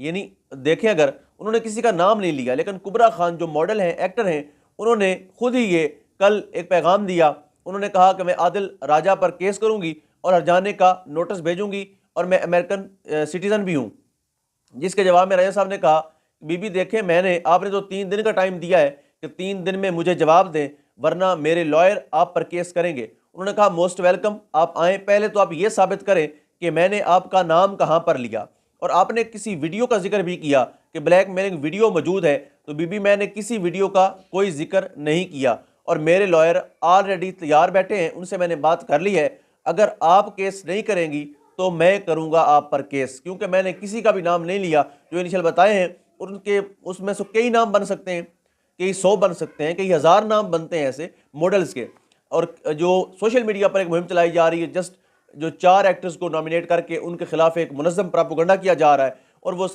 यानी देखें अगर उन्होंने किसी का नाम नहीं लिया, लेकिन कुबरा खान जो मॉडल हैं, एक्टर हैं, उन्होंने खुद ही ये कल एक पैगाम दिया। उन्होंने कहा कि मैं आदिल राजा पर केस करूंगी और हर्जाने का नोटिस भेजूंगी और मैं अमेरिकन सिटीजन भी हूं। जिसके जवाब में राजा साहब ने कहा, बीबी देखें, आपने तो 3 दिन का टाइम दिया है कि 3 दिन में मुझे जवाब दें, वरना मेरे लॉयर आप पर केस करेंगे। उन्होंने कहा मोस्ट वेलकम, आप आए, पहले तो आप ये साबित करें कि मैंने आपका नाम कहां पर लिया। और आपने किसी वीडियो का जिक्र भी किया कि ब्लैकमेलिंग वीडियो मौजूद है, तो बीबी मैंने किसी वीडियो का कोई जिक्र नहीं किया और मेरे लॉयर ऑलरेडी तैयार बैठे हैं, उनसे मैंने बात कर ली है। अगर आप केस नहीं करेंगी तो मैं करूंगा आप पर केस, क्योंकि मैंने किसी का भी नाम नहीं लिया जो इनिशियल बताए हैं। उनके उसमें से कई नाम बन सकते हैं, कई 100 बन सकते हैं, कई हज़ार नाम बनते हैं ऐसे मॉडल्स के। और जो सोशल मीडिया पर एक मुहिम चलाई जा रही है, जस्ट जो 4 एक्टर्स को नॉमिनेट करके उनके खिलाफ एक मुनज़्ज़म प्रोपेगेंडा किया जा रहा है, और वो